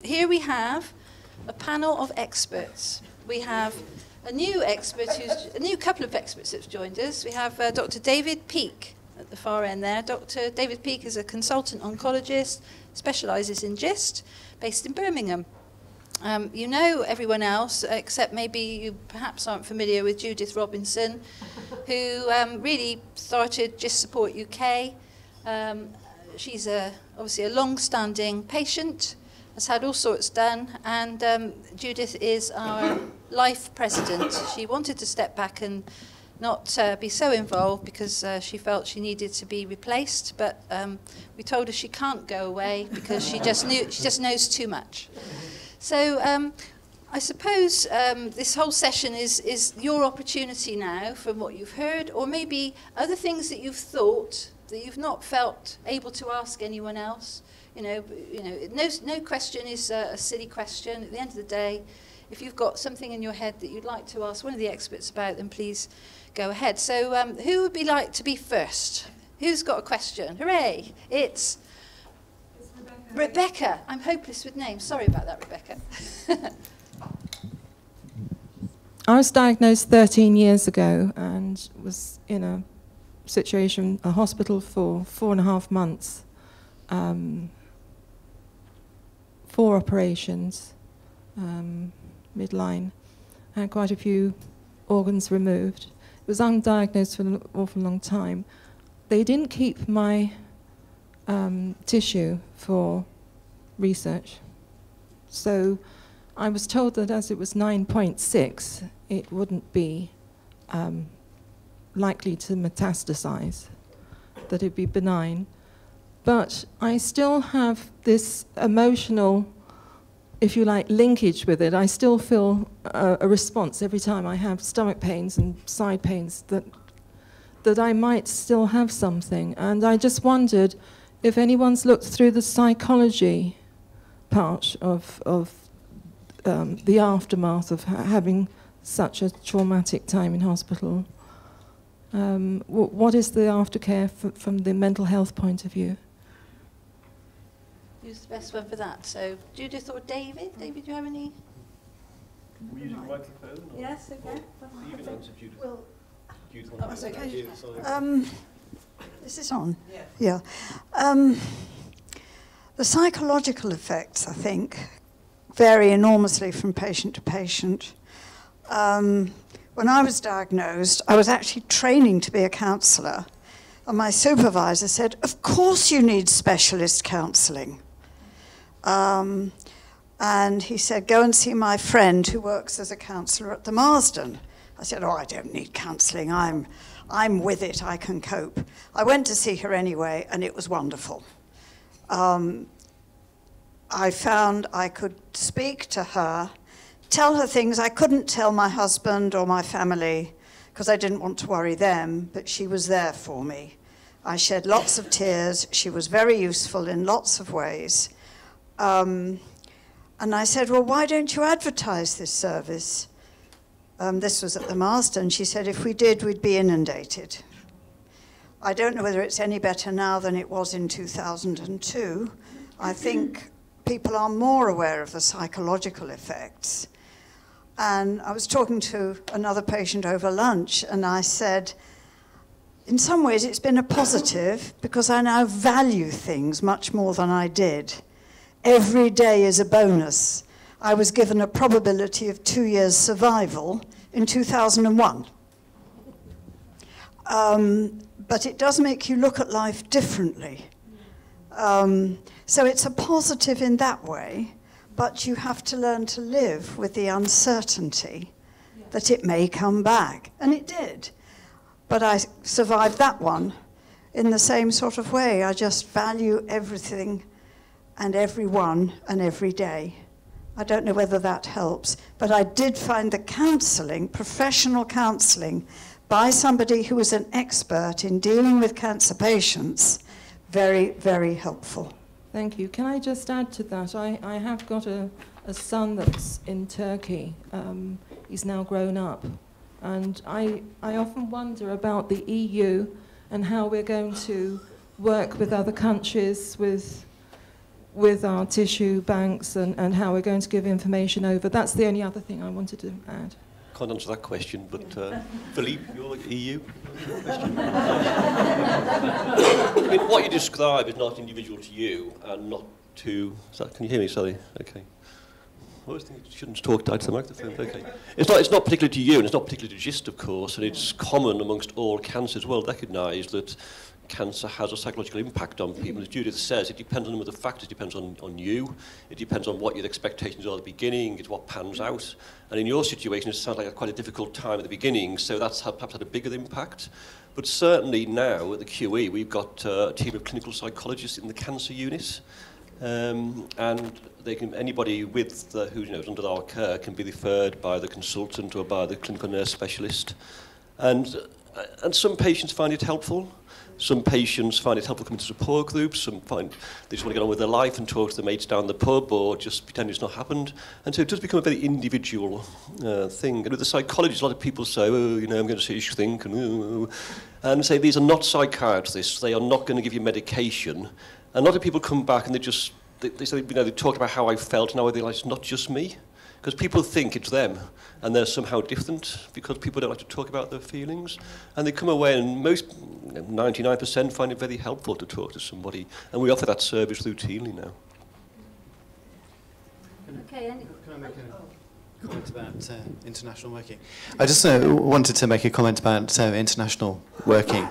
here we have a panel of experts. We have a new couple of experts that's joined us. We have Dr. David Peake at the far end there. Dr. David Peake is a consultant oncologist, specialises in GIST, based in Birmingham. You know everyone else, except maybe you perhaps aren't familiar with Judith Robinson, who really started GIST Support UK. She's obviously a long-standing patient, has had all sorts done, and Judith is our life president. She wanted to step back and not be so involved because she felt she needed to be replaced, but we told her she can't go away because she just knows too much. So I suppose this whole session is your opportunity now from what you've heard, or maybe other things that you've thought that you've not felt able to ask anyone else. No question is a silly question. At the end of the day, if you've got something in your head that you'd like to ask one of the experts about, then please go ahead. So who would like to be first? Who's got a question? Hooray! It's Rebecca. I'm hopeless with names. Sorry about that, Rebecca. I was diagnosed 13 years ago and was in a situation, a hospital for 4.5 months, 4 operations, midline, had quite a few organs removed. It was undiagnosed for an awful long time. They didn't keep my tissue for research. So I was told that as it was 9.6, it wouldn't be likely to metastasize, that it'd be benign. But I still have this emotional, if you like, linkage with it. I still feel a response every time I have stomach pains and side pains that I might still have something. And I just wondered if anyone's looked through the psychology part of the aftermath of having such a traumatic time in hospital. What is the aftercare from the mental health point of view? Who's the best one for that? So Judith or David? David, do you have any? We're using a microphone? Or yes, okay. You can answer Judith. Well, Judith oh, that's okay. is this on? Yeah. The psychological effects, I think, vary enormously from patient to patient. When I was diagnosed, I was actually training to be a counsellor, and my supervisor said, "Of course you need specialist counselling." And he said, "Go and see my friend who works as a counsellor at the Marsden." I said, "Oh, I don't need counselling. I'm with it. I can cope." I went to see her anyway, and it was wonderful. I found I could speak to her, tell her things I couldn't tell my husband or my family because I didn't want to worry them, but she was there for me. I shed lots of tears. She was very useful in lots of ways. And I said, "Well, why don't you advertise this service?" This was at the Marsden. She said, "If we did, we'd be inundated." I don't know whether it's any better now than it was in 2002. I think people are more aware of the psychological effects. And I was talking to another patient over lunch, and I said, in some ways it's been a positive because I now value things much more than I did. Every day is a bonus. I was given a probability of 2 years survival in 2001. But it does make you look at life differently. So it's a positive in that way, but you have to learn to live with the uncertainty that it may come back. And it did. But I survived that one in the same sort of way. I just value everything and everyone and every day. I don't know whether that helps, but I did find the counselling, professional counselling, by somebody who was an expert in dealing with cancer patients, very, very helpful. Thank you. Can I just add to that? I have got a son that's in Turkey. He's now grown up. And I often wonder about the EU and how we're going to work with other countries, with with our tissue banks and how we're going to give information over. That's the only other thing I wanted to add. Can't answer that question, but Philippe, your EU question. I mean, what you describe is not individual to you and not to... Can you hear me? Sorry. Okay. I always think you shouldn't talk tied to the microphone. Okay. It's not particular to you, and it's not particular to GIST, of course, and it's common amongst all cancers, well recognised, that cancer has a psychological impact on people. As Judith says, it depends on a number of factors. It depends on you. It depends on what your expectations are at the beginning. It's what pans out. And in your situation, it sounds like quite a difficult time at the beginning, so that's perhaps had a bigger impact. But certainly now at the QE, we've got a team of clinical psychologists in the cancer unit. And they can, anybody with who's under our care can be referred by the consultant or by the clinical nurse specialist. And some patients find it helpful. Some patients find it helpful coming to support groups. Some find they just want to get on with their life and talk to their mates down the pub or just pretend it's not happened. And so it does become a very individual thing. And with the psychologists, a lot of people say, oh, I'm going to see what you think, and say these are not psychiatrists. They are not going to give you medication. And a lot of people come back and they say, they talk about how I felt, and now I realise it's not just me. Because people think it's them, and they're somehow different, because people don't like to talk about their feelings. And they come away, and most, 99% find it very helpful to talk to somebody. And we offer that service routinely now. Okay, can I make a comment about international working? I just wanted to make a comment about international working.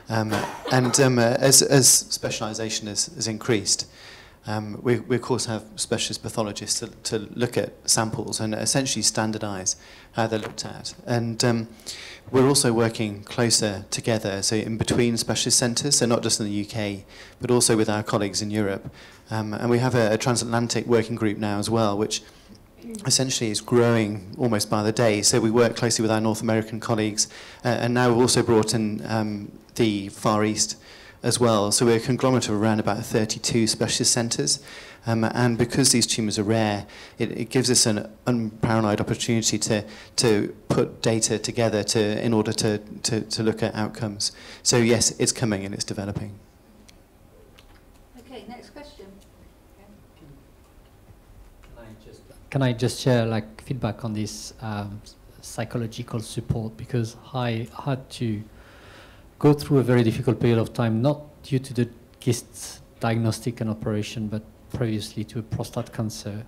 As specialisation has increased, we of course have specialist pathologists to look at samples and essentially standardise how they're looked at. And we're also working closer together, so in between specialist centres, so not just in the UK, but also with our colleagues in Europe. And we have a transatlantic working group now as well, which essentially is growing almost by the day. So we work closely with our North American colleagues, and now we've also brought in the Far East as well. So we're a conglomerate of around about 32 specialist centres. And because these tumours are rare, it gives us an unparalleled opportunity to put data together in order to look at outcomes. So yes, it's coming and it's developing. Okay, next question. Can I just share feedback on this psychological support, because I had to go through a very difficult period of time, not due to the GIST diagnostic and operation, but previously to a prostate cancer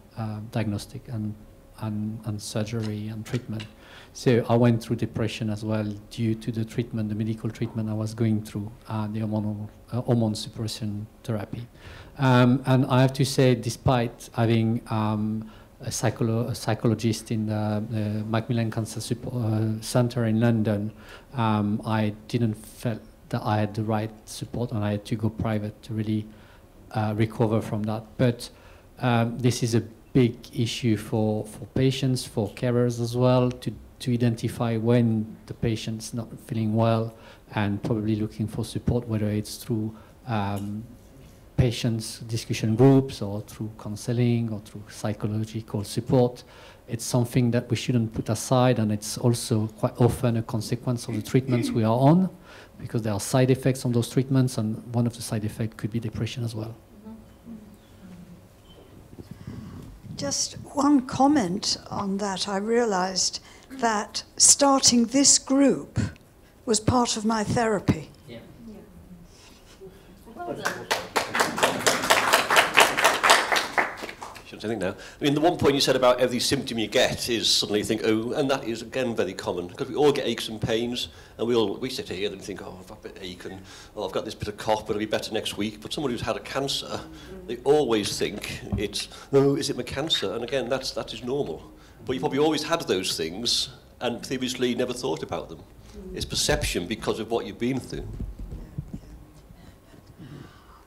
diagnostic and surgery and treatment. So I went through depression as well due to the treatment, the medical treatment I was going through, the hormone suppression therapy. And I have to say, despite having a psychologist in the Macmillan Cancer Center in London, I didn't feel that I had the right support, and I had to go private to really recover from that. But this is a big issue for patients, for carers as well, to identify when the patient's not feeling well and probably looking for support, whether it's through patients' discussion groups or through counseling or through psychological support. It's something that we shouldn't put aside, and it's also quite often a consequence of the treatments we are on, because there are side effects on those treatments, and one of the side effects could be depression as well. Just one comment on that. I realised that starting this group was part of my therapy. Yeah. Well done. Shouldn't say anything now. I mean, the one point you said about every symptom you get is suddenly you think, oh, and that is again very common, because we all get aches and pains, and we sit here and think, oh, I've got a bit of ache, and oh, I've got this bit of cough, but it'll be better next week. But someone who's had a cancer, they always think it's, oh, is it my cancer? And again, that is normal. But you probably always had those things and previously never thought about them. It's perception because of what you've been through.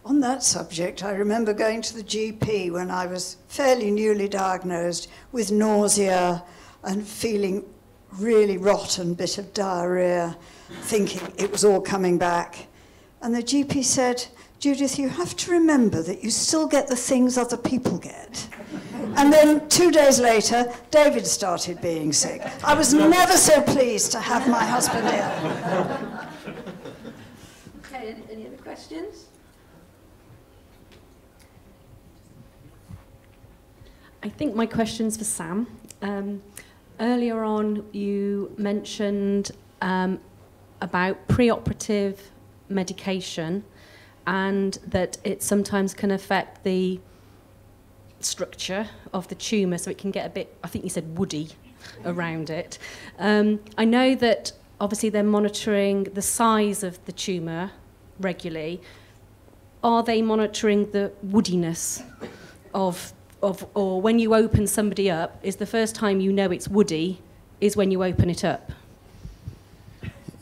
On that subject, I remember going to the GP when I was fairly newly diagnosed with nausea and feeling really rotten, bit of diarrhea, thinking it was all coming back. And the GP said, Judith, you have to remember that you still get the things other people get. And then 2 days later, David started being sick. I was never so pleased to have my husband here. Okay, any other questions? I think my question's for Sam. Earlier on, you mentioned about preoperative medication and that it sometimes can affect the structure of the tumour, so it can get a bit, I think you said, woody around it. I know that obviously they're monitoring the size of the tumour regularly. Are they monitoring the woodiness of or when you open somebody up, is the first time you know it's woody is when you open it up?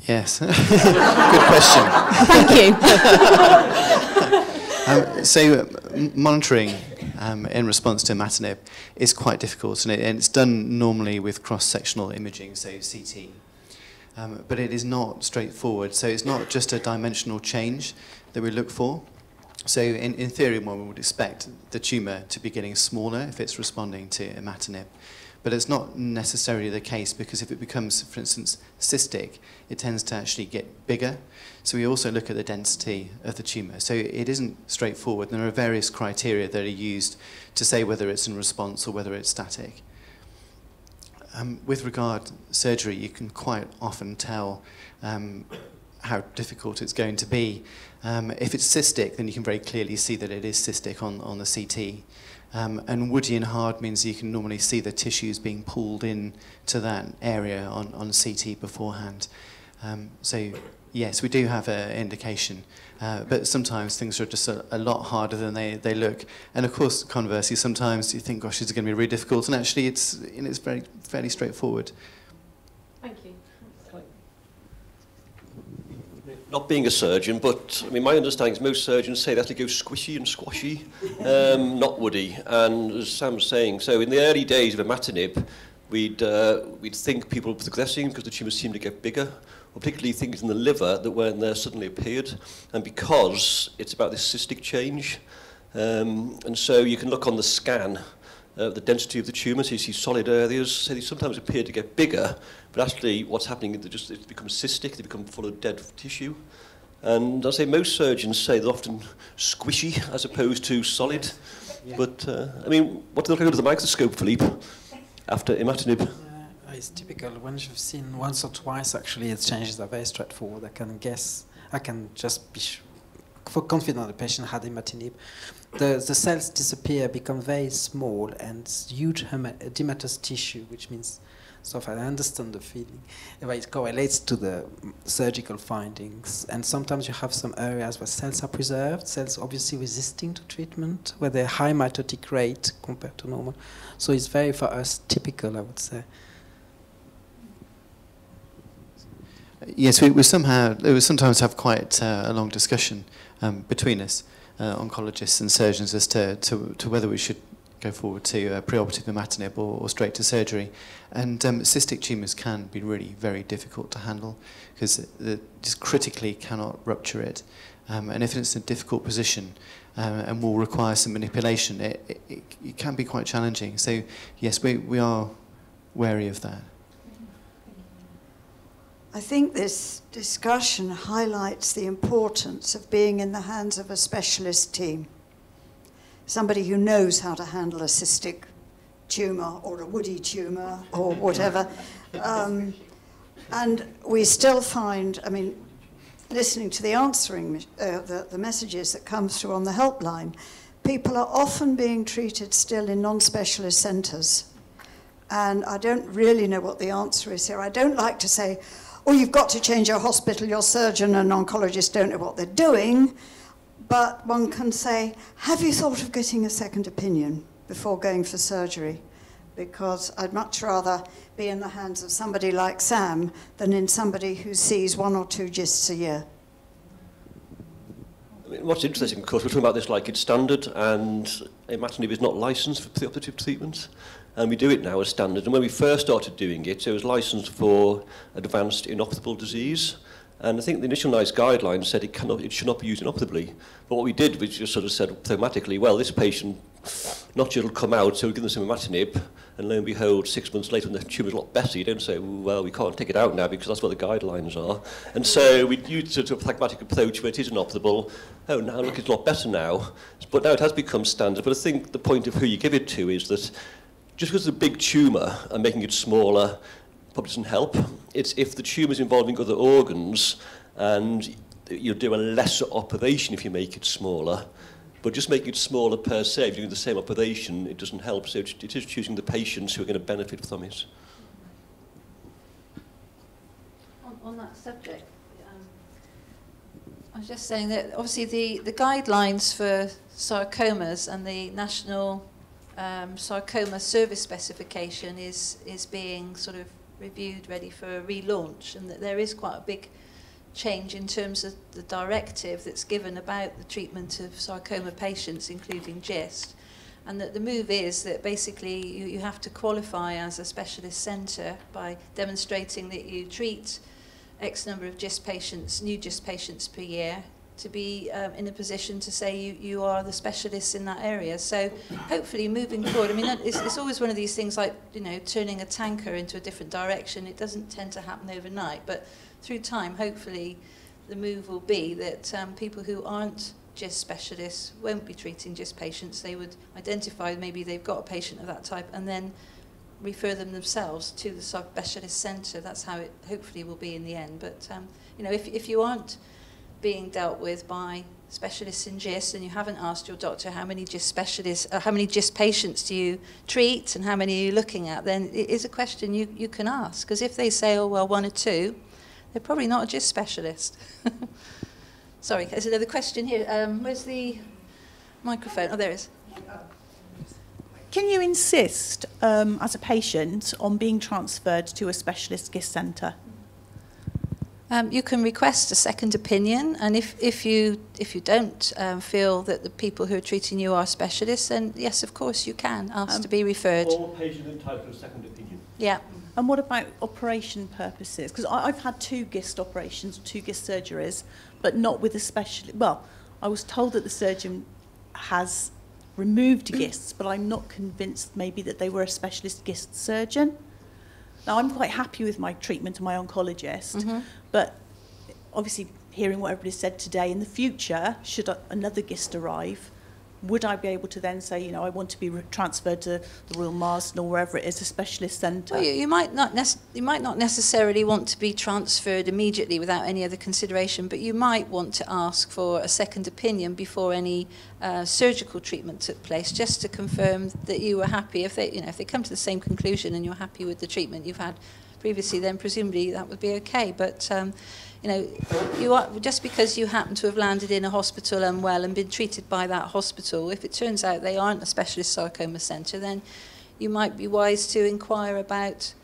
Yes. Good question. Thank you. So monitoring in response to imatinib is quite difficult, and it's done normally with cross-sectional imaging, so CT. But it is not straightforward, so it's not just a dimensional change that we look for. So in theory, one would expect the tumour to be getting smaller if it's responding to imatinib. But it's not necessarily the case, because if it becomes, for instance, cystic, it tends to actually get bigger. So we also look at the density of the tumour. So it isn't straightforward. There are various criteria that are used to say whether it's in response or whether it's static. With regard to surgery, you can quite often tell how difficult it's going to be. If it's cystic, then you can very clearly see that it is cystic on the CT. And woody and hard means you can normally see the tissues being pulled in to that area on CT beforehand. So yes, we do have an indication, but sometimes things are just a lot harder than they look. And of course, conversely, sometimes you think, gosh, it's going to be really difficult, and actually it's fairly straightforward. Thank you. Not being a surgeon, but I mean, my understanding is most surgeons say that they go squishy and squashy, not woody. And as Sam was saying, so in the early days of imatinib, we'd think people were progressing because the tumours seemed to get bigger, or particularly things in the liver that weren't there suddenly appeared, and because it's about this cystic change. And so you can look on the scan, the density of the tumour, so you see solid areas, so they sometimes appear to get bigger, but actually what's happening is it becomes cystic, they become full of dead tissue. And I say most surgeons say they're often squishy as opposed to solid. Yeah. But, I mean, what do they look under the microscope, Philippe, after imatinib? It's typical. When you've seen once or twice, actually, its changes are very straightforward. I can just be confident the patient had imatinib. The cells disappear, become very small, and huge edematous tissue, which means, so I understand the feeling. It correlates to the surgical findings, and sometimes you have some areas where cells are preserved, cells obviously resisting to treatment, where they're high mitotic rate compared to normal. So it's very, for us, typical, I would say. Yes, we sometimes have quite a long discussion between us, oncologists and surgeons, as to whether we should go forward to preoperative imatinib or straight to surgery. And cystic tumours can be really very difficult to handle because they just critically cannot rupture it. And if it's in a difficult position and will require some manipulation, it can be quite challenging. So yes, we are wary of that. I think this discussion highlights the importance of being in the hands of a specialist team. Somebody who knows how to handle a cystic tumour or a woody tumour or whatever. And we still find, I mean, listening to the answering, the messages that come through on the helpline, people are often being treated still in non-specialist centres. And I don't really know what the answer is here. I don't like to say, oh, you've got to change your hospital, your surgeon and oncologist don't know what they're doing. But one can say, have you thought of getting a second opinion before going for surgery? Because I'd much rather be in the hands of somebody like Sam than in somebody who sees 1 or 2 GISTs a year. I mean, what's interesting, of course, we're talking about this like it's standard, and imatinib is not licensed for preoperative treatment, and we do it now as standard. And when we first started doing it, it was licensed for advanced inoperable disease. And I think the initial NICE guidelines said it should not be used inoperatively. But what we did was just sort of said pragmatically, well, this patient, not sure it'll come out, so we give them some imatinib, and lo and behold, 6 months later, when the tumour's a lot better, you don't say, well, we can't take it out now because that's what the guidelines are. And so we use sort of a pragmatic approach where it is inoperable. Oh, now look, it's a lot better now. But now it has become standard. But I think the point of who you give it to is that just because it's a big tumour and making it smaller probably doesn't help. It's if the tumour's involving other organs and you do a lesser operation if you make it smaller, but just making it smaller per se, if you're doing the same operation, it doesn't help. So it is choosing the patients who are going to benefit from it. On that subject, I was just saying that obviously the guidelines for sarcomas and the National Sarcoma Service Specification is being sort of reviewed, ready for a relaunch, and that there is quite a big change in terms of the directive that's given about the treatment of sarcoma patients, including GIST, and that the move is that basically you have to qualify as a specialist centre by demonstrating that you treat X number of GIST patients, new GIST patients per year, to be in a position to say you are the specialist in that area. So hopefully moving forward, I mean, it's always one of these things like, you know, turning a tanker into a different direction. It doesn't tend to happen overnight, but through time, hopefully the move will be that people who aren't GIST specialists won't be treating GIST patients. They would identify maybe they've got a patient of that type and then refer them themselves to the specialist centre. That's how it hopefully will be in the end. But, you know, if you aren't being dealt with by specialists in GIST and you haven't asked your doctor how many GIST specialists, how many GIST patients do you treat and how many are you looking at, then it is a question you can ask. Because if they say, oh, well, 1 or 2, they're probably not a GIST specialist. Sorry, there's another question here. Where's the microphone? Oh, there it is. Can you insist, as a patient, on being transferred to a specialist GIST centre? You can request a second opinion, and if you don't feel that the people who are treating you are specialists, then yes, of course, you can ask to be referred. All patients entitled to a second opinion. Yeah. And what about operation purposes? Because I've had 2 GIST operations, 2 GIST surgeries, but not with a specialist. Well, I was told that the surgeon has removed GISTs, but I'm not convinced maybe that they were a specialist GIST surgeon. Now, I'm quite happy with my treatment and my oncologist, but obviously hearing what everybody said today, in the future, should another GIST arrive, would I be able to then say, you know, I want to be transferred to the Royal Marsden or wherever it is, a specialist centre? Well, you might not necessarily want to be transferred immediately without any other consideration, but you might want to ask for a second opinion before any surgical treatment took place, just to confirm that you were happy. If they come to the same conclusion and you're happy with the treatment you've had previously, then presumably that would be okay. But you know, just because you happen to have landed in a hospital unwell and been treated by that hospital, if it turns out they aren't a specialist sarcoma centre, then you might be wise to inquire about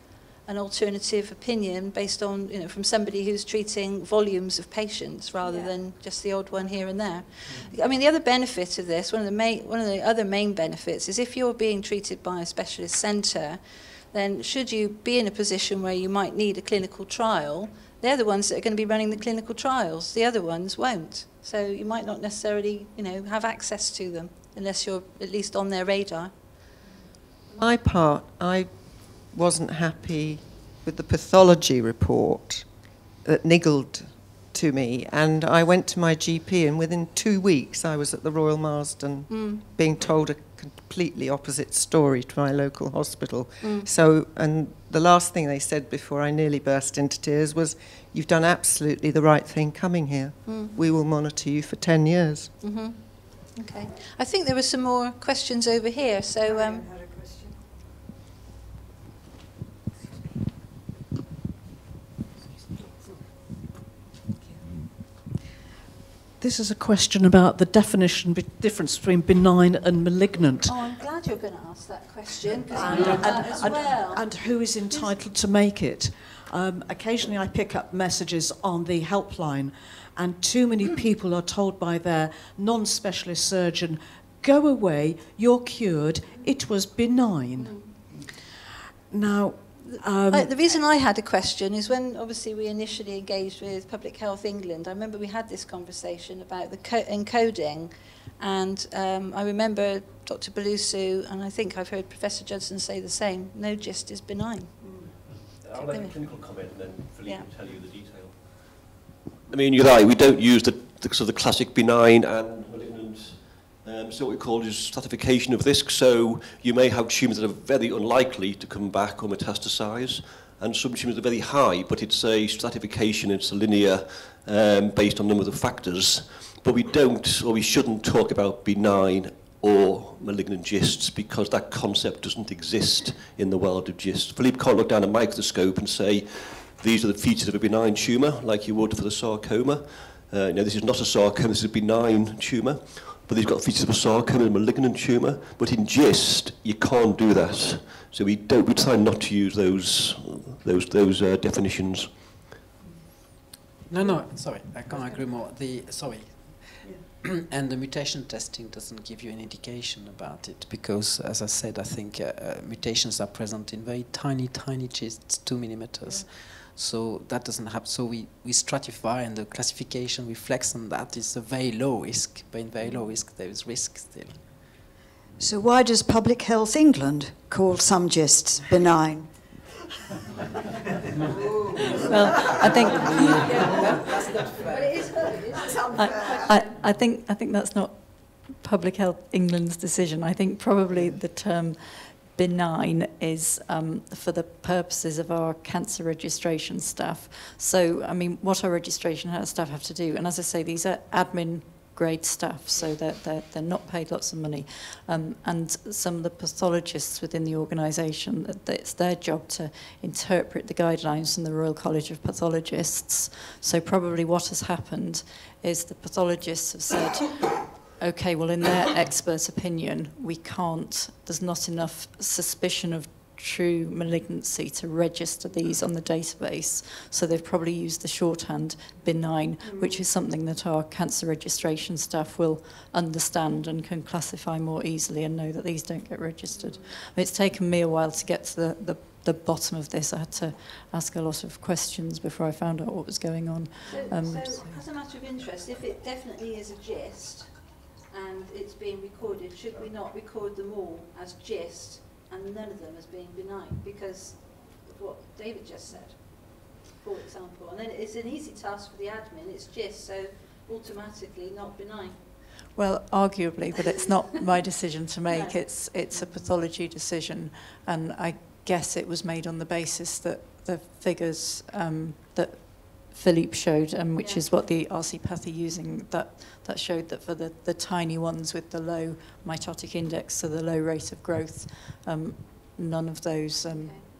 an alternative opinion based on, you know, from somebody who's treating volumes of patients rather than just the odd one here and there. I mean, the other benefit of this, one of the other main benefits, is if you're being treated by a specialist centre, then should you be in a position where you might need a clinical trial, they're the ones that are going to be running the clinical trials. The other ones won't. So you might not necessarily, you know, have access to them unless you're at least on their radar. My part, I wasn't happy with the pathology report that niggled to me, and I went to my GP, and within 2 weeks I was at the Royal Marsden being told a completely opposite story to my local hospital. So, and the last thing they said before I nearly burst into tears was, you've done absolutely the right thing coming here. We will monitor you for 10 years. Okay. I think there were some more questions over here, so... This is a question about the difference between benign and malignant. Oh, I'm glad you're going to ask that question, because I know that as well. And who is entitled to make it. Occasionally I pick up messages on the helpline, and too many people are told by their non-specialist surgeon, go away, you're cured, it was benign. Now, the reason I had a question is when obviously we initially engaged with Public Health England, I remember we had this conversation about the encoding And I remember Dr. Belusu, and I think I've heard Professor Judson say the same, no gist is benign. I'll make a clinical comment and then Philippe Yeah. will tell you the detail. I mean, you're right, we don't use the sort of the classic benign and malignant, so what we call is stratification of risk. So you may have tumours that are very unlikely to come back or metastasize, and some tumours are very high, but it's a stratification, it's a linear based on a number of factors. But we don't, or we shouldn't talk about benign or malignant GISTs because that concept doesn't exist in the world of GISTs. Philippe can't look down a microscope and say, these are the features of a benign tumour, like you would for the sarcoma. No, this is not a sarcoma, this is a benign tumour. But they've got features of a sarcoma and a malignant tumour. But in GIST, you can't do that. So we try not to use those definitions. No, sorry, I can't agree more. And the mutation testing doesn't give you an indication about it because, as I said, I think mutations are present in very tiny GISTs, 2 millimeters. So that doesn't happen. So we stratify, and the classification reflects on that. It's a very low risk, but in very low risk there is risk still. So why does Public Health England call some GISTs benign? Well, I think I think that's not Public Health England's decision. I think probably the term benign is for the purposes of our cancer registration staff. So, I mean, what our registration staff have to do, and as I say, these are admin grade staff, so they're not paid lots of money. And some of the pathologists within the organisation, it's their job to interpret the guidelines from the Royal College of Pathologists. So probably what has happened is the pathologists have said, okay, well, in their expert opinion, we can't, there's not enough suspicion of true malignancy to register these on the database. So they've probably used the shorthand benign, which is something that our cancer registration staff will understand and can classify more easily and know that these don't get registered. It's taken me a while to get to the bottom of this. I had to ask a lot of questions before I found out what was going on. So as a matter of interest, if it definitely is a GIST and it's being recorded, should we not record them all as GIST and none of them as being benign because of what David just said, for example? And then it's an easy task for the admin, it's GIST, so automatically not benign. Well, arguably, but it's not my decision to make. No. It's a pathology decision, and I guess it was made on the basis that the figures that Philippe showed, which is what the RC Path are using, that showed that for the tiny ones with the low mitotic index, so the low rate of growth, none of those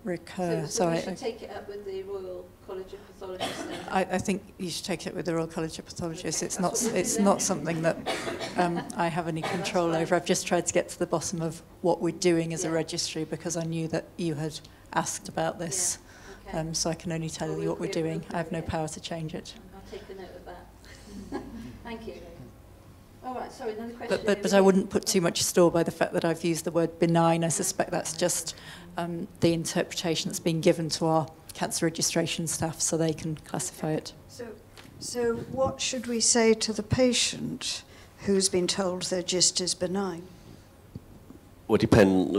recur. So we should take it up with the Royal College of Pathologists then? I think you should take it with the Royal College of Pathologists. Okay. It's not something that I have any control over. I've just tried to get to the bottom of what we're doing as a registry because I knew that you had asked about this. Yeah. Okay. So I can only tell you what we're doing. I have no power to change it. I'll take a note of that. Thank you. All right, sorry, another question. But I wouldn't put too much store by the fact that I've used the word benign. I suspect that's just the interpretation that's been given to our cancer registration staff so they can classify it. So what should we say to the patient who's been told their GIST is benign? Well, it depends.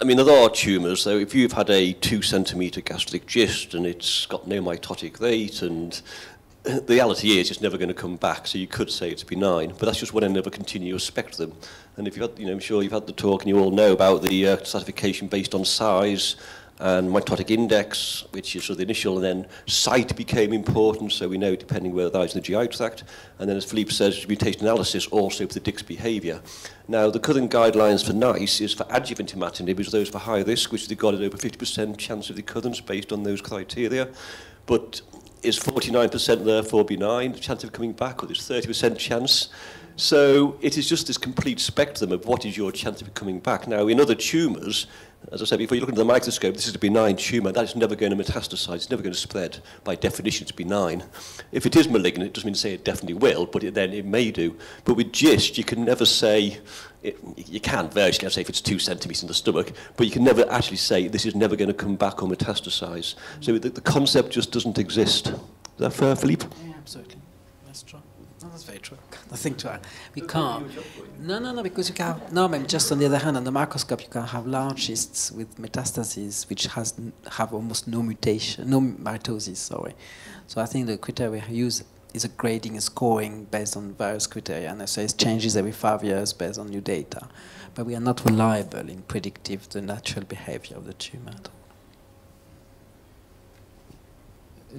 I mean, there are tumours, so if you've had a 2 centimetre gastric GIST and it's got no mitotic rate, and the reality is it's never going to come back, so you could say it's benign, but that's just one end of a continuous spectrum. And if you've had, I'm sure you've had the talk and you all know about the stratification based on size and mitotic index, which is sort of the initial, and then site became important, so we know depending where that is in the GI tract, and then as Philippe says, mutation analysis also predicts behaviour. Now, the current guidelines for NICE is for adjuvant imatinib, is those for high risk, which they've got an over 50% chance of recurrence based on those criteria, but is 49% therefore benign, the chance of coming back, or there's 30% chance? So it is just this complete spectrum of what is your chance of coming back. Now, in other tumours, as I said before, you look into the microscope, this is a benign tumour, that is never going to metastasize, it's never going to spread. By definition, it's benign. If it is malignant, it doesn't mean to say it definitely will, but then it may do. But with GIST, you can never say, you can virtually say if it's 2 centimetres in the stomach, but you can never actually say this is never going to come back or metastasize. So the concept just doesn't exist. Is that fair, Philippe? Yeah, absolutely. That's true. No, that's very true. nothing to add. We can't. No, because you can. No, but just on the other hand, on the microscope, you can have large cysts with metastases, which have almost no mutation, no mitosis. Sorry. So I think the criteria we use is a grading, a scoring based on various criteria, and so it changes every 5 years based on new data. But we are not reliable in predictive the natural behavior of the tumor.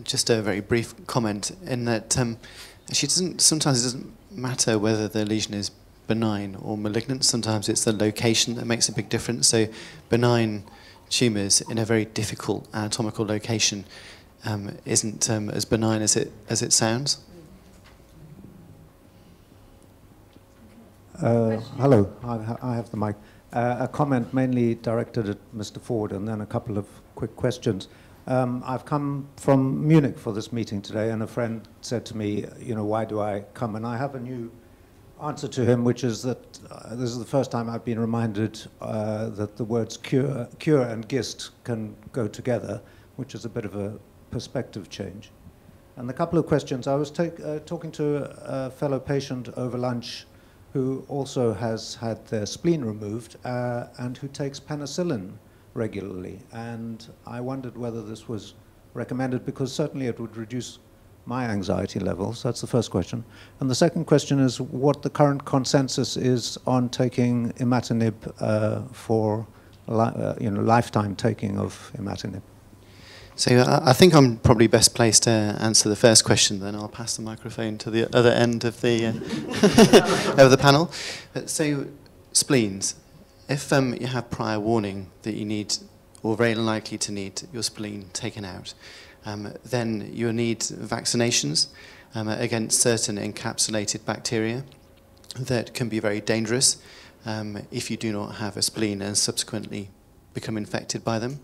Just a very brief comment in that sometimes it doesn't matter whether the lesion is benign or malignant. Sometimes it's the location that makes a big difference. So benign tumours in a very difficult anatomical location isn't as benign as it sounds. Hello, I have the mic. A comment mainly directed at Mr. Ford, and then a couple of quick questions. I've come from Munich for this meeting today, and a friend said to me, why do I come? And I have a new answer to him, which is that this is the first time I've been reminded that the words cure and GIST can go together, which is a bit of a perspective change. And a couple of questions. I was talking to a fellow patient over lunch who also has had their spleen removed and who takes penicillin regularly, and I wondered whether this was recommended, because certainly it would reduce my anxiety levels. That's the first question. And the second question is what the current consensus is on taking imatinib for lifetime taking of imatinib. So I think I'm probably best placed to answer the first question, then I'll pass the microphone to the other end of the, of the panel. So spleens. If you have prior warning that you need, or very likely to need, your spleen taken out, then you'll need vaccinations against certain encapsulated bacteria that can be very dangerous if you do not have a spleen and subsequently become infected by them.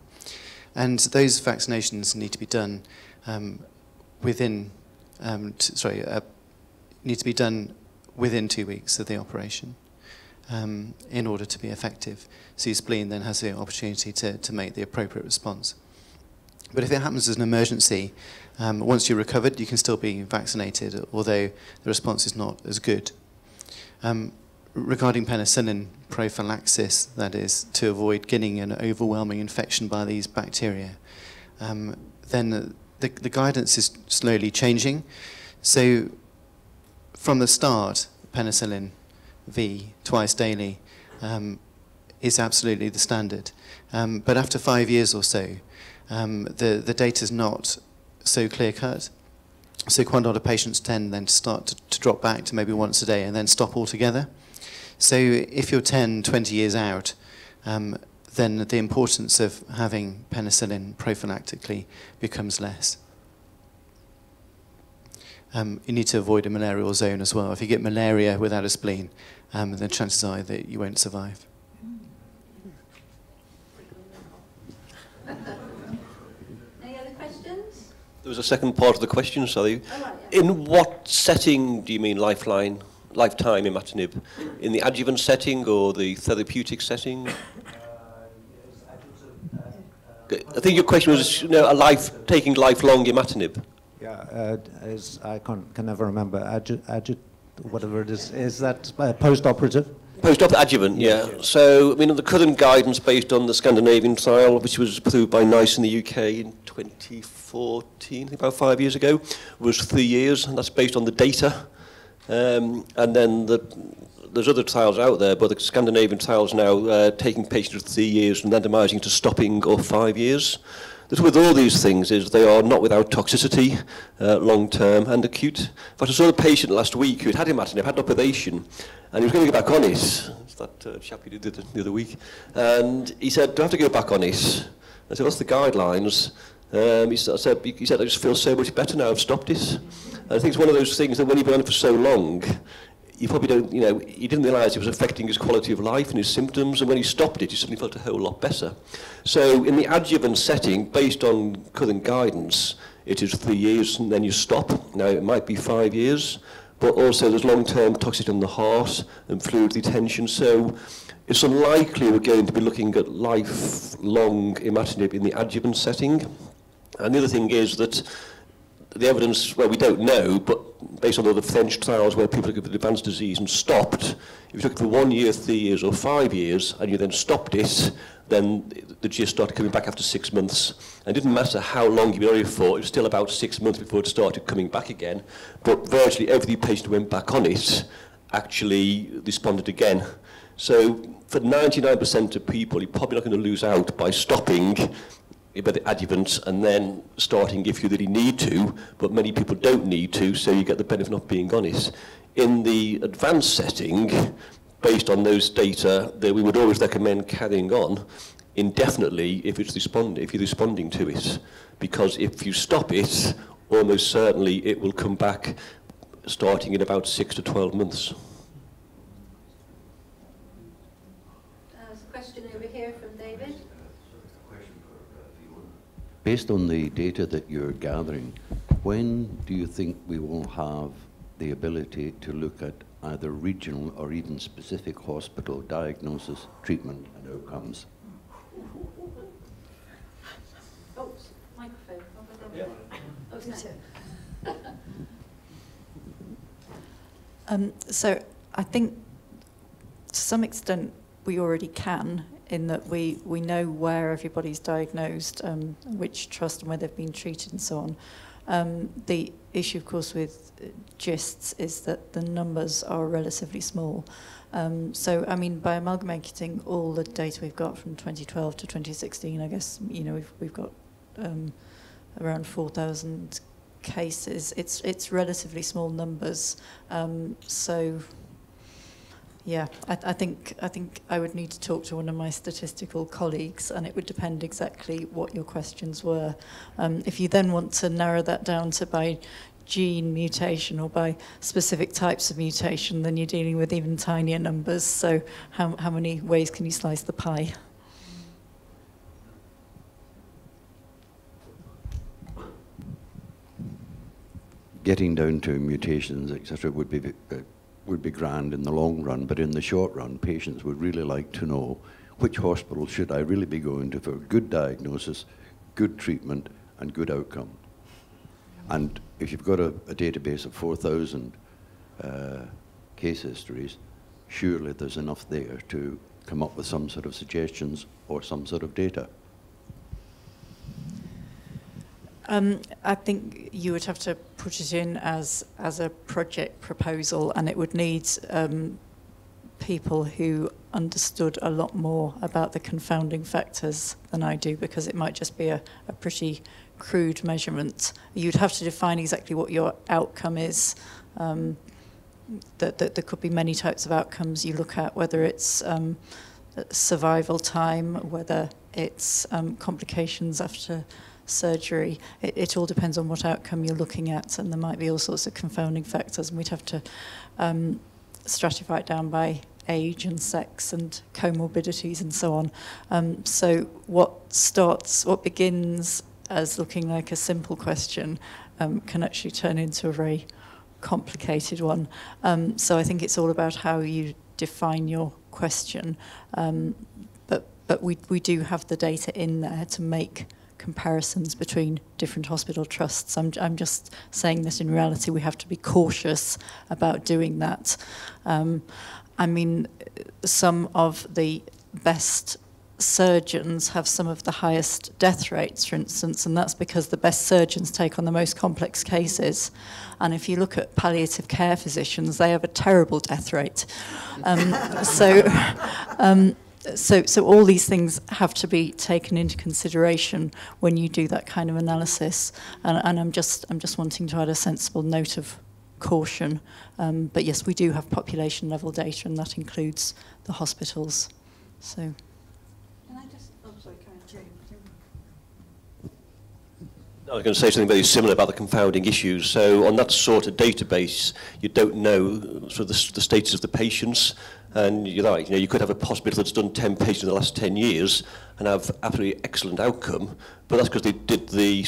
And those vaccinations need to be done within 2 weeks of the operation. In order to be effective. So your spleen then has the opportunity to make the appropriate response. But if it happens as an emergency, once you're recovered, you can still be vaccinated, although the response is not as good. Regarding penicillin prophylaxis, that is, to avoid getting an overwhelming infection by these bacteria, then the guidance is slowly changing. So from the start, penicillin V twice daily is absolutely the standard. But after 5 years or so, the data is not so clear-cut. So quite a lot of patients tend then to start to drop back to maybe once a day and then stop altogether. So if you're 10, 20 years out, then the importance of having penicillin prophylactically becomes less. You need to avoid a malarial zone as well. If you get malaria without a spleen, then chances are that you won't survive. Any other questions? There was a second part of the question, Sally. Oh, right, yeah. In what setting do you mean lifetime imatinib? In the adjuvant setting or the therapeutic setting? I think your question was, taking lifelong imatinib. Yeah, I can never remember. Whatever it is that post-operative? Post-op adjuvant, yeah. So, the current guidance based on the Scandinavian trial, which was approved by NICE in the UK in 2014, I think about 5 years ago, was 3 years, and that's based on the data. And then there's other trials out there, but the Scandinavian trials now taking patients for 3 years and randomizing to stopping or 5 years. The trouble with all these things is they are not without toxicity, long-term and acute. In fact, I saw a patient last week who had imatinib, had an operation, and he was going to go back on it. It's that chap who did it the other week. And he said, do I have to go back on it? I said, what's the guidelines? He said, I just feel so much better now, I've stopped it. And I think it's one of those things that when you've been on it for so long, you probably don't, he didn't realise it was affecting his quality of life and his symptoms, and when he stopped it, he suddenly felt a whole lot better. So in the adjuvant setting, based on current guidance, it is 3 years and then you stop. Now, it might be 5 years, but also there's long-term toxicity on the heart and fluid retention, so it's unlikely we're going to be looking at lifelong imatinib in the adjuvant setting. And the other thing is that the evidence, well, we don't know, but based on the French trials where people took it with advanced disease and stopped, if you took it for 1 year, 3 years or 5 years and you then stopped it, then the GIST started coming back after 6 months. And it didn't matter how long you'd been on it for, it was still about 6 months before it started coming back again. But virtually every patient who went back on it actually responded again. So for 99% of people, you're probably not going to lose out by stopping by the adjuvant and then starting if you really need to, but many people don't need to, so you get the benefit of not being on it. In the advanced setting, based on those data, that we would always recommend carrying on indefinitely if you're responding to it, because if you stop it, almost certainly it will come back starting in about 6 to 12 months. There's a question over here from David. Based on the data that you're gathering, when do you think we will have the ability to look at either regional or even specific hospital diagnosis, treatment and outcomes? Oh, microphone. So I think to some extent we already can, in that we know where everybody's diagnosed, which trust and where they've been treated and so on. The issue, of course, with GISTs is that the numbers are relatively small. So, I mean, by amalgamating all the data we've got from 2012 to 2016, I guess, you know, we've got around 4,000 cases. It's relatively small numbers. So, yeah, I think I would need to talk to one of my statistical colleagues, and it would depend exactly what your questions were. If you then want to narrow that down to by gene mutation or by specific types of mutation, then you're dealing with even tinier numbers. So how many ways can you slice the pie? Getting down to mutations, etc., would be grand in the long run, but in the short run, patients would really like to know which hospital should I really be going to for good diagnosis, good treatment, and good outcome. And if you've got a database of 4,000 case histories, surely there's enough there to come up with some sort of suggestions or some sort of data. I think you would have to put it in as a project proposal, and it would need people who understood a lot more about the confounding factors than I do, because it might just be a pretty crude measurement. You'd have to define exactly what your outcome is. That there could be many types of outcomes you look at, whether it's survival time, whether it's complications after surgery. It all depends on what outcome you're looking at, and there might be all sorts of confounding factors, and we'd have to stratify it down by age and sex and comorbidities and so on. So what begins as looking like a simple question can actually turn into a very complicated one. So I think it's all about how you define your question, but we do have the data in there to make comparisons between different hospital trusts. I'm just saying that in reality we have to be cautious about doing that. I mean, some of the best surgeons have some of the highest death rates, for instance, and that's because the best surgeons take on the most complex cases. And if you look at palliative care physicians, they have a terrible death rate. So all these things have to be taken into consideration when you do that kind of analysis. And I'm just wanting to add a sensible note of caution. But yes, we do have population level data, and that includes the hospitals. So. Can I just? Oh, sorry, Karen. I was going to say something very similar about the confounding issues. So on that sort of database, you don't know sort of the status of the patients. And you're right, you could have a hospital that's done 10 patients in the last 10 years and have absolutely excellent outcome, but that's because they did the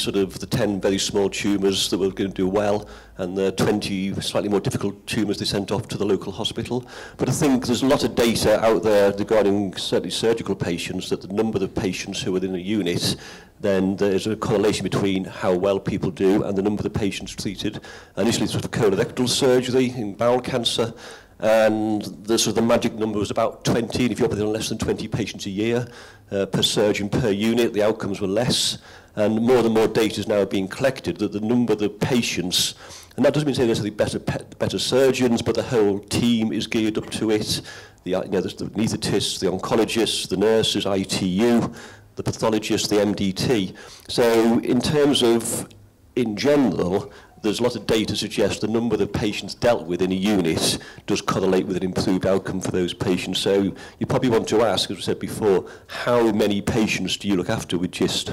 10 very small tumours that were going to do well, and the 20 slightly more difficult tumours they sent off to the local hospital. But I think there's a lot of data out there regarding certainly surgical patients, that the number of patients who are in a unit, then there's a correlation between how well people do and the number of patients treated. Initially, this was for colorectal surgery in bowel cancer, and the magic number was about 20, and if you're operating on less than 20 patients a year per surgeon per unit, the outcomes were less. And more and more data is now being collected that the number of the patients, and that doesn't mean necessarily better surgeons, but the whole team is geared up to it. The anaesthetists, the oncologists, the nurses, ITU, the pathologists, the MDT. So in terms of, in general, there's a lot of data suggests the number of patients dealt with in a unit does correlate with an improved outcome for those patients. So you probably want to ask, as we said before, how many patients do you look after with GIST?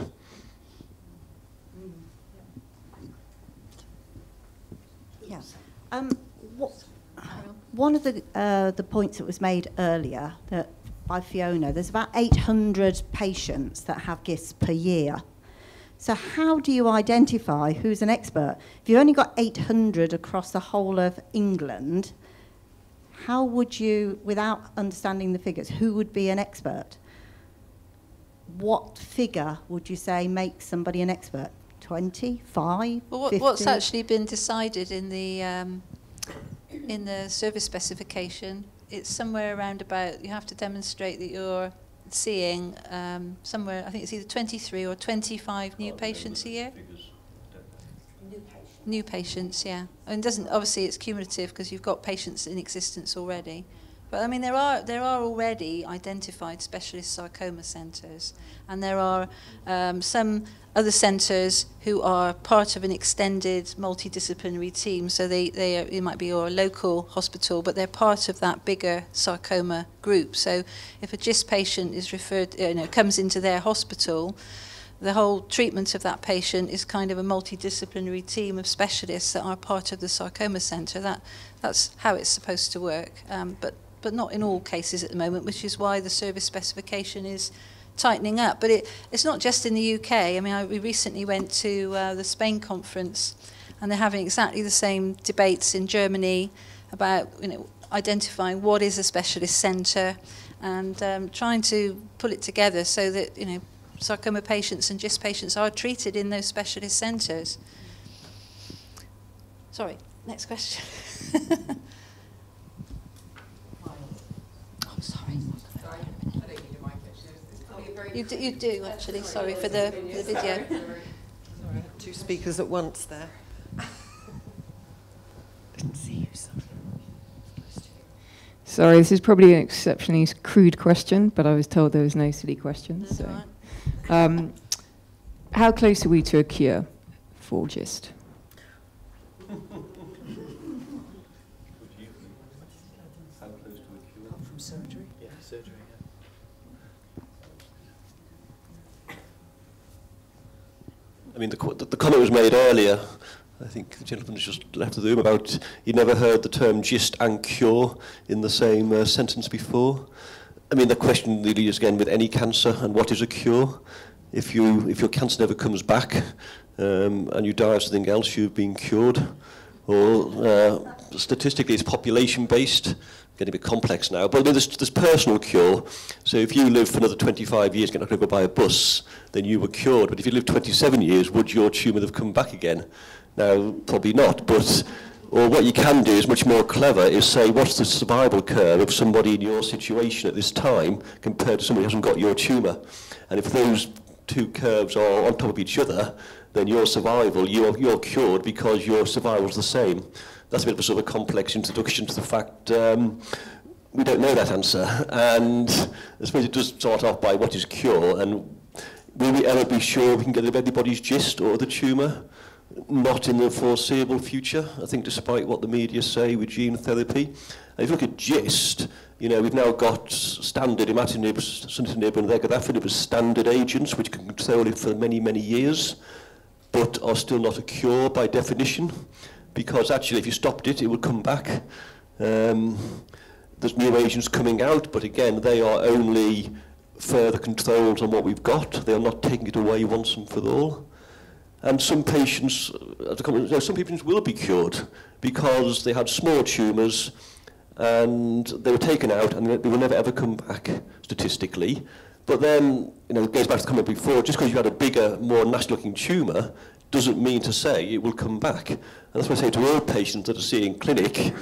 Yeah. One of the points that was made earlier by Fiona, there's about 800 patients that have GIST per year. So how do you identify who's an expert? If you've only got 800 across the whole of England, how would you, without understanding the figures, who would be an expert? What figure would you say makes somebody an expert? 20, 5, well, 50? What's actually been decided in the service specification, it's somewhere around about, you have to demonstrate that you're seeing somewhere, I think it's either 23 or 25 new patients a year. New patients, yeah. And doesn't, obviously it's cumulative because you've got patients in existence already. But I mean, there are already identified specialist sarcoma centres, and there are some other centres who are part of an extended multidisciplinary team. So it might be your local hospital, but they're part of that bigger sarcoma group. So if a GIST patient is referred, comes into their hospital, the whole treatment of that patient is kind of a multidisciplinary team of specialists that are part of the sarcoma centre. That's how it's supposed to work. But not in all cases at the moment, which is why the service specification is tightening up. But it's not just in the UK. I mean, we recently went to the Spain conference, and they're having exactly the same debates in Germany about identifying what is a specialist centre, and trying to pull it together so that sarcoma patients and GIST patients are treated in those specialist centres. Sorry, next question. You do actually. Sorry for the video. Sorry, I had two speakers at once there. Didn't see you. Sorry, this is probably an exceptionally crude question, but I was told there was no silly questions. So, how close are we to a cure for GIST? From surgery? Yeah, surgery. I mean, the comment was made earlier, I think the gentleman has just left the room, about he'd never heard the term GIST and cure in the same sentence before. I mean, the question really is, again, with any cancer, and what is a cure? If your cancer never comes back and you die of something else, you've been cured. Or statistically, it's population-based. Getting a bit complex now, but I mean, there's personal cure. So if you live for another 25 years, you're not going to go by a bus, then you were cured. But if you live 27 years, would your tumour have come back again? Now, probably not. Or what you can do is much more clever, is say, what's the survival curve of somebody in your situation at this time compared to somebody who hasn't got your tumour? And if those two curves are on top of each other, then your survival, you're cured because your survival's the same. That's a bit of a sort of complex introduction to the fact we don't know that answer. And I suppose it does start off by what is cure, and will we ever be sure we can get rid of anybody's GIST or the tumour? Not in the foreseeable future, I think, despite what the media say with gene therapy. And if you look at GIST, we've now got standard imatinib, sunitinib and regorafenib as standard agents which can control it for many, many years, but are still not a cure by definition. Because actually, if you stopped it, it would come back. The there's new agents coming out, but again, they are only further controls on what we've got. They are not taking it away once and for all. And some patients, some patients will be cured because they had small tumours and they were taken out and they will never ever come back statistically. But then, it goes back to the comment before, just because you had a bigger, more nasty looking tumour doesn't mean to say it will come back. And that's what I say to all patients that are seeing clinic.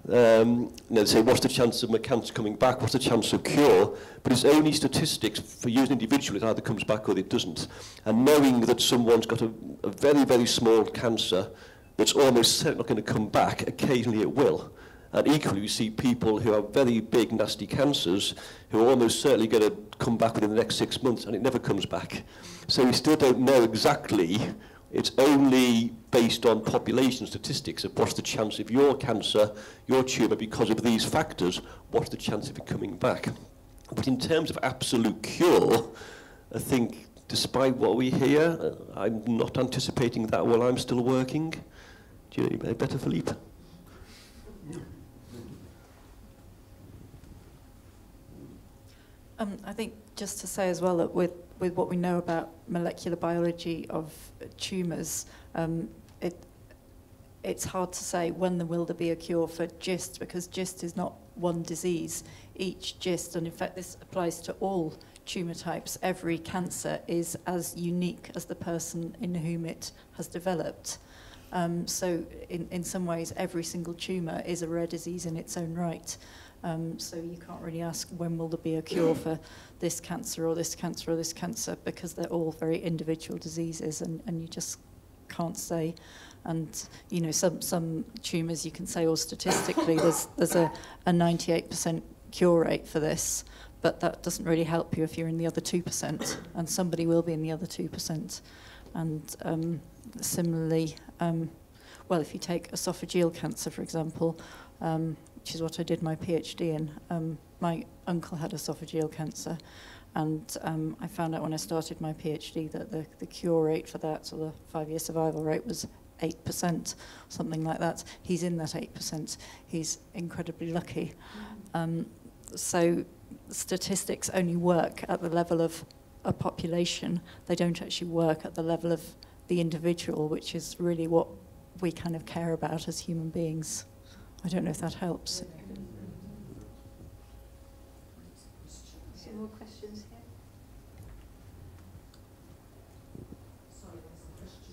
They say, what's the chance of my cancer coming back? What's the chance of cure? But it's only statistics for using individually. It either comes back or it doesn't. And knowing that someone's got a very, very small cancer that's almost certainly not going to come back, occasionally it will. And equally, we see people who have very big, nasty cancers who are almost certainly going to come back within the next 6 months, and it never comes back. So we still don't know exactly. It's only based on population statistics of what's the chance of your cancer, your tumour, because of these factors, what's the chance of it coming back. But in terms of absolute cure, I think despite what we hear, I'm not anticipating that while I'm still working. Do you know better, Philippe? I think just to say as well that with what we know about molecular biology of tumours, it's hard to say when will there be a cure for GIST, because GIST is not one disease. Each GIST, and in fact this applies to all tumour types, every cancer is as unique as the person in whom it has developed. So in some ways every single tumour is a rare disease in its own right. So you can't really ask when will there be a cure for this cancer or this cancer or this cancer, because they're all very individual diseases, and you just can't say. And some tumours you can say, or statistically there's a 98% cure rate for this, but that doesn't really help you if you're in the other 2%, and somebody will be in the other 2%. And similarly, well, if you take esophageal cancer, for example, which is what I did my PhD in. My uncle had esophageal cancer, and I found out when I started my PhD that the cure rate for that, so the 5-year survival rate, was 8%, something like that. He's in that 8%. He's incredibly lucky. So statistics only work at the level of a population. They don't actually work at the level of the individual, which is really what we kind of care about as human beings. I don't know if that helps. Some more questions here?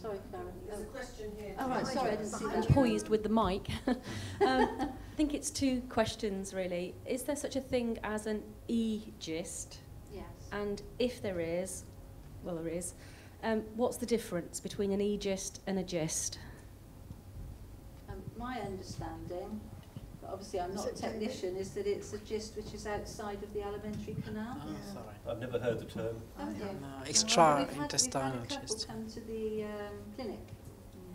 Sorry, Karen. There's a question here. Oh, right, sorry, I didn't see that. I'm poised with the mic. I think it's 2 questions, really. Is there such a thing as an e-GIST? Yes. And if there is, well, there is, what's the difference between an e-GIST and a GIST? My understanding, but obviously I'm not a technician, is that it's a GIST which is outside of the alimentary canal. Oh, sorry. I've never heard the term. Extra We've intestinal had a couple GIST. come to the clinic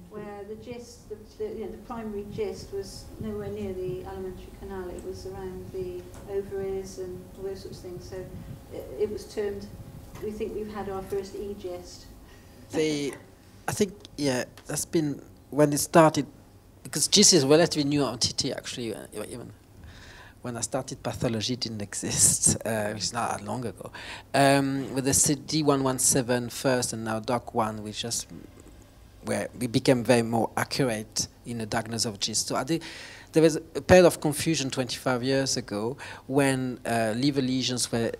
where the GIST, the primary GIST was nowhere near the alimentary canal. It was around the ovaries and all those sorts of things. So it was termed, we think we've had our first e-GIST. I think, yeah, that's been when it started. Because GIST is a relatively new entity, actually. Even when I started pathology, it didn't exist, which is not that long ago. With the CD117 first, and now DOC1, which just where we became very more accurate in the diagnosis of GIST. So I think there was a period of confusion 25 years ago when liver lesions were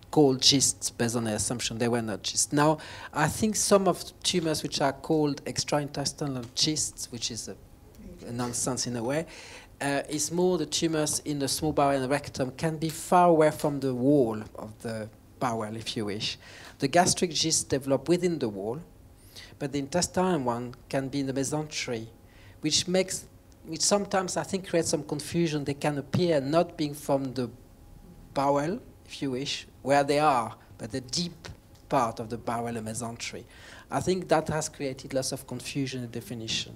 called GIST based on the assumption they were not GIST. Now, I think some of the tumors which are called extraintestinal GISTs, which is a nonsense in a way, is more the tumors in the small bowel and the rectum can be far away from the wall of the bowel, if you wish. The gastric GIST develop within the wall, but the intestinal one can be in the mesentery, which sometimes I think creates some confusion. They can appear not being from the bowel, if you wish, where they are, but the deep part of the bowel and mesentery. I think that has created lots of confusion in definition.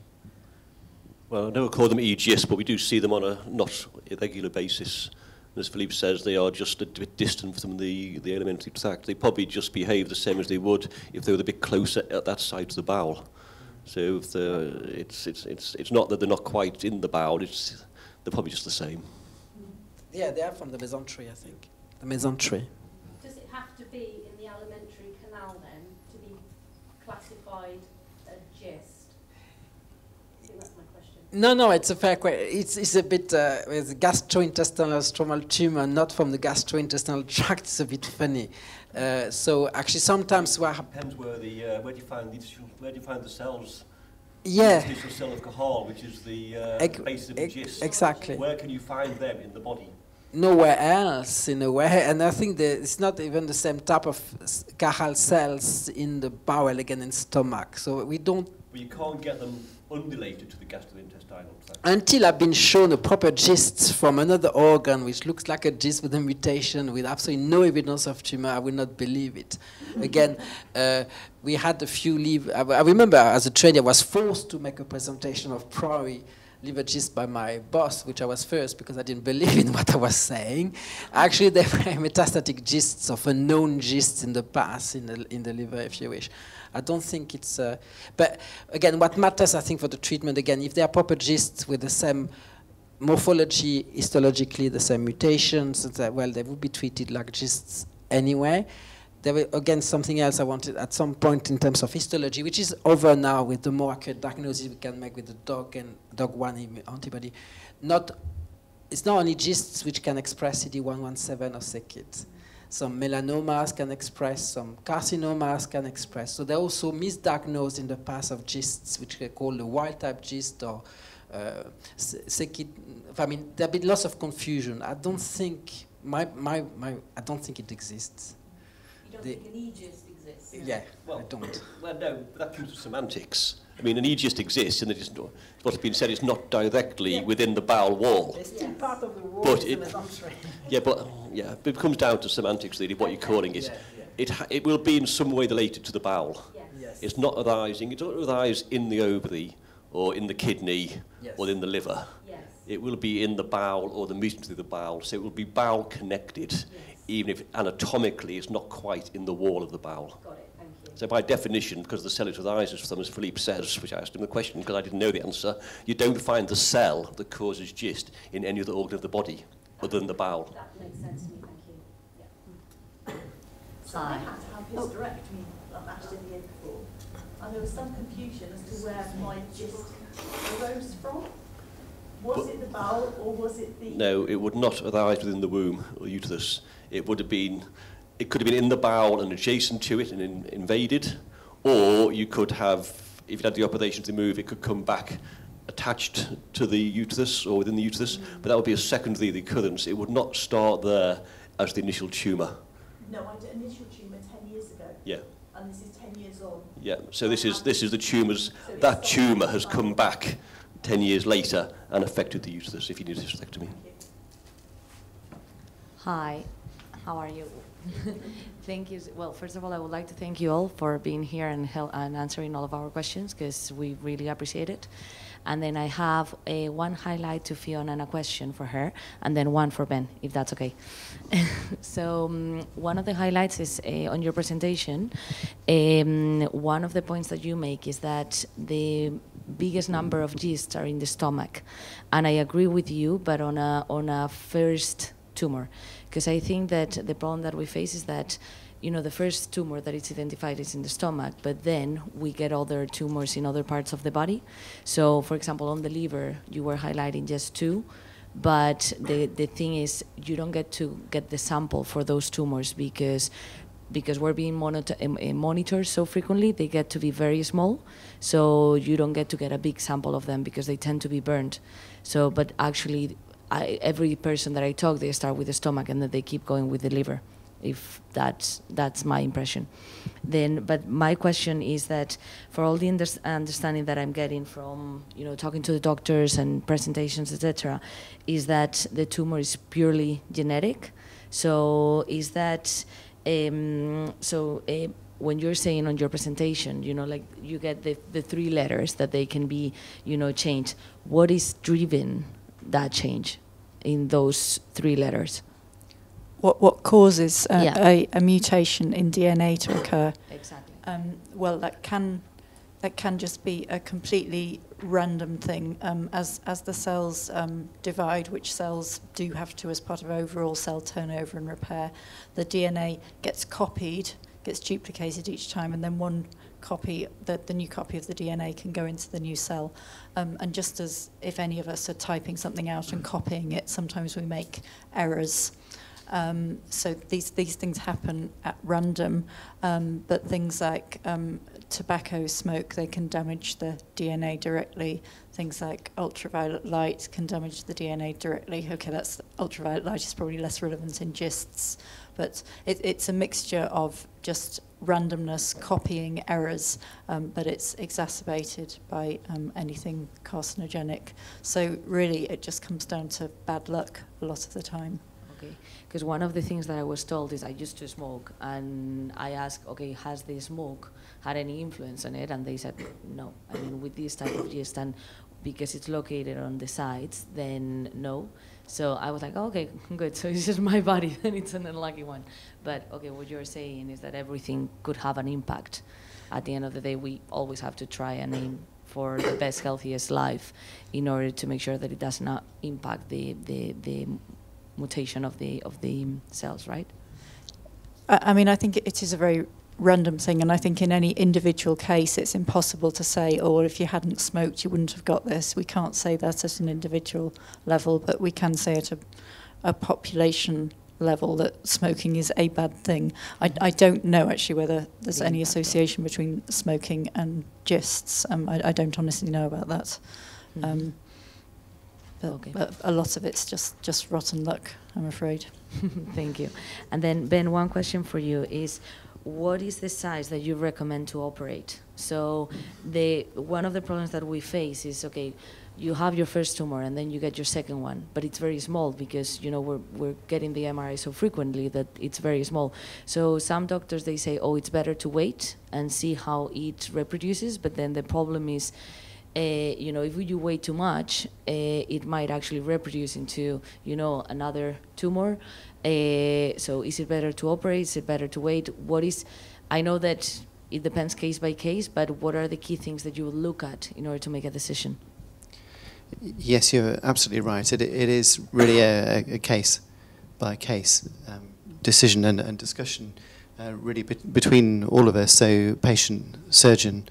Well, I never call them e-GIST, but we do see them on a not irregular basis. As Philippe says, they are just a bit distant from the alimentary tract. They probably just behave the same as they would if they were a bit closer at that side to the bowel. So if it's not that they're not quite in the bowel, they're probably just the same. Yeah, they are from the mesentery, I think. The mesentery. Does it have to be in the alimentary canal then to be classified a gist? I think that's my question. No, it's a fair question. It's a bit with gastrointestinal stromal tumor, not from the gastrointestinal tract. It's a bit funny. So actually, sometimes what depends where do you find the cells? Yeah. The interstitial cell of Cahal, which is the base of the gist. Exactly. Where can you find them in the body? Nowhere else, in a way. And I think that it's not even the same type of Cahal cells in the bowel, again, in stomach. So we don't. But you can't get them unrelated to the gastrointestinal tract. Until I've been shown a proper gist from another organ, which looks like a gist with a mutation, with absolutely no evidence of tumor, I will not believe it. Again, we had a few I remember as a trainee, I was forced to make a presentation of priori liver gist by my boss, which I was first because I didn't believe in what I was saying. Actually, there were metastatic gists of unknown gists in the past in the liver, if you wish. I don't think it's... but again, what matters, I think, for the treatment, again, if they are proper gists with the same morphology, histologically, the same mutations, well, they would be treated like gists anyway. There were, again, something else I wanted at some point in terms of histology, which is over now with the more accurate diagnosis we can make with the DOG and DOG1 antibody. It's not only gists which can express CD117 or SECIT. Some melanomas can express, some carcinomas can express. So they're also misdiagnosed in the past of gists, which they call the wild-type gist or SECIT. I mean, there've been lots of confusion. I don't think I don't think it exists. You don't think an E-gist exists? Yeah, well, I don't. Well, no, that comes with semantics. I mean, an E-gist exists, and what's been said is not directly within the bowel wall. It's still part of the wall. But it comes down to semantics, really, what you're calling it. It will be in some way related to the bowel. Yes. It's not arising. It doesn't arise in the ovary or in the kidney or in the liver. Yes. It will be in the bowel or the mesentery of the bowel. So it will be bowel connected, even if anatomically it's not quite in the wall of the bowel. Got it. Thank you. So by definition, because the cell it arises from, as Philippe says, which I asked him the question because I didn't know the answer, you don't find the cell that causes gist in any other organ of the body other than the bowel. That makes sense to me. Thank you. Yeah. So I had to have hysterectomy matched in the year before, and there was some confusion as to where my gist arose from. Was it the bowel or was it the... No, it would not arise within the womb or uterus. It would have been, it could have been in the bowel and adjacent to it and invaded, or you could have, if you had the operation to move, it could come back attached to the uterus or within the uterus, but that would be a secondary recurrence. It would not start there as the initial tumour. No, I did initial tumour 10 years ago. Yeah. And this is 10 years on. Yeah, so this is the tumours, that tumour has come back 10 years later and affected the uterus if you need a hysterectomy. Hi, how are you? Thank you. Well, first of all, I would like to thank you all for being here and answering all of our questions because we really appreciate it. And then I have one highlight to Fiona and a question for her, and then one for Ben, if that's okay. So one of the highlights is on your presentation. One of the points that you make is that the biggest number of gists are in the stomach, and I agree with you, but on a first tumor, because I think that the problem that we face is that, you know, the first tumor that is identified is in the stomach, but then we get other tumors in other parts of the body. So, for example, on the liver, you were highlighting just 2, but the thing is, you don't get to get the sample for those tumors because we're being monitored so frequently, they get to be very small, so you don't get to get a big sample of them because they tend to be burned. So, but actually, every person that I talk, they start with the stomach and then they keep going with the liver, if that's my impression. Then, but my question is that for all the understanding that I'm getting from, you know, talking to the doctors and presentations, etc., is that the tumor is purely genetic. So is that, when you're saying on your presentation, you know, like you get the 3 letters that they can be, you know, changed, what is driving that change in those 3 letters? What causes a mutation in DNA to occur? Exactly. Well, that can that can just be a completely random thing. As the cells divide, which cells do have to as part of overall cell turnover and repair, the DNA gets copied, gets duplicated each time, and then one copy, the new copy of the DNA can go into the new cell. And just as if any of us are typing something out and copying it, sometimes we make errors. So these things happen at random, but things like tobacco smoke, they can damage the DNA directly. Things like ultraviolet light can damage the DNA directly. Okay, that's ultraviolet light is probably less relevant in GISTs, but it's a mixture of just randomness, copying errors, but it's exacerbated by anything carcinogenic. So really, it just comes down to bad luck a lot of the time. Okay, because one of the things that I was told is I used to smoke, and I asked, okay, has the smoke had any influence on it? And they said no. I mean, with this type of yeast, and because it's located on the sides, then no. So I was like, oh, okay, good. So it's just my body, and it's an unlucky one. But okay, what you're saying is that everything could have an impact. At the end of the day, we always have to try and aim for the best, healthiest life in order to make sure that it does not impact the mutation of the cells, right? I mean, I think it is a very random thing, and I think in any individual case it's impossible to say, oh, if you hadn't smoked you wouldn't have got this. We can't say that at an individual level, but we can say at a population level that smoking is a bad thing. I don't know actually whether there's any association between smoking and GISTs. I don't honestly know about that. But a lot of it's just rotten luck, I'm afraid. Thank you. And then, Ben, one question for you is, what is the size that you recommend to operate? So one of the problems that we face is, okay, you have your first tumor and then you get your second one, but it's very small because, you know, we're getting the MRI so frequently that it's very small. So some doctors, they say, oh, it's better to wait and see how it reproduces, but then the problem is, you know, if you wait too much, it might actually reproduce into, you know, another tumor. So is it better to operate? Is it better to wait? I know that it depends case by case, but what are the key things that you would look at in order to make a decision? Yes, you're absolutely right. It is really a case by case decision and discussion really between all of us, so patient, surgeon,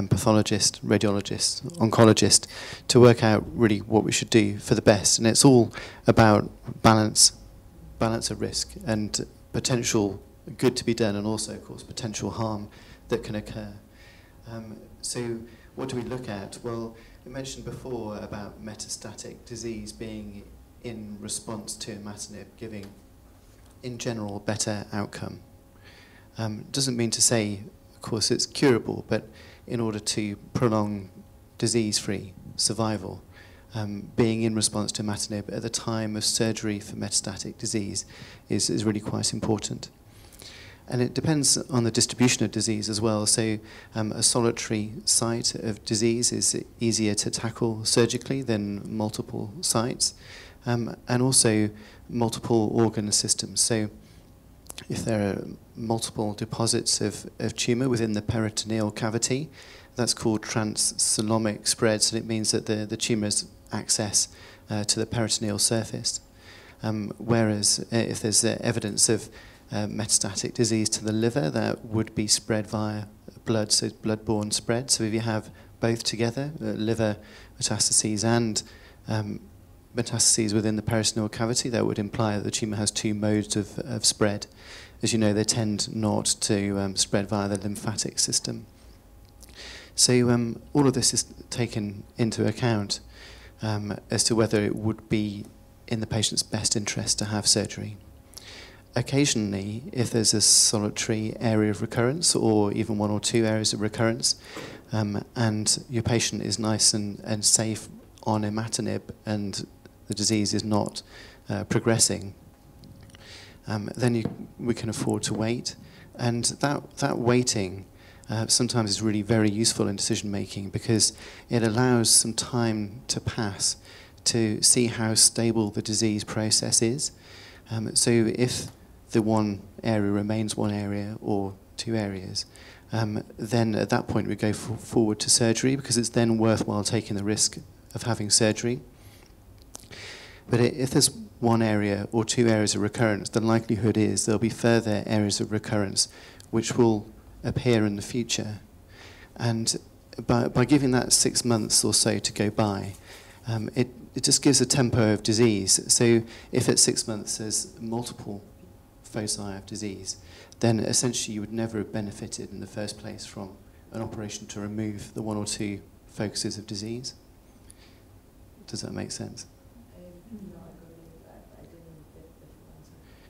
pathologist, radiologist, oncologist, to work out really what we should do for the best. And it's all about balance of risk and potential good to be done, and also, of course, potential harm that can occur. So what do we look at? Well, we mentioned before about metastatic disease being in response to imatinib, giving, in general, better outcome. Doesn't mean to say, of course, it's curable, but in order to prolong disease-free survival, being in response to imatinib at the time of surgery for metastatic disease is really quite important. And it depends on the distribution of disease as well. So a solitary site of disease is easier to tackle surgically than multiple sites, and also multiple organ systems. So if there are multiple deposits of tumour within the peritoneal cavity, that's called transcoelomic spread, so it means that the tumour has access to the peritoneal surface. Whereas if there's evidence of metastatic disease to the liver, that would be spread via blood, so blood-borne spread. So if you have both together, liver metastases and metastases within the peritoneal cavity, that would imply that the tumour has two modes of spread. As you know, they tend not to spread via the lymphatic system. So all of this is taken into account as to whether it would be in the patient's best interest to have surgery. Occasionally, if there's a solitary area of recurrence or even one or two areas of recurrence, and your patient is nice and safe on imatinib and the disease is not progressing, then we can afford to wait. And that waiting sometimes is really very useful in decision making, because it allows some time to pass to see how stable the disease process is. So if the one area remains one area or two areas, then at that point we go forward to surgery, because it's then worthwhile taking the risk of having surgery. But if there's one area or two areas of recurrence, the likelihood is there'll be further areas of recurrence which will appear in the future. And by giving that 6 months or so to go by, it just gives a tempo of disease. So if at 6 months there's multiple foci of disease, then essentially you would never have benefited in the first place from an operation to remove the one or two focuses of disease. Does that make sense?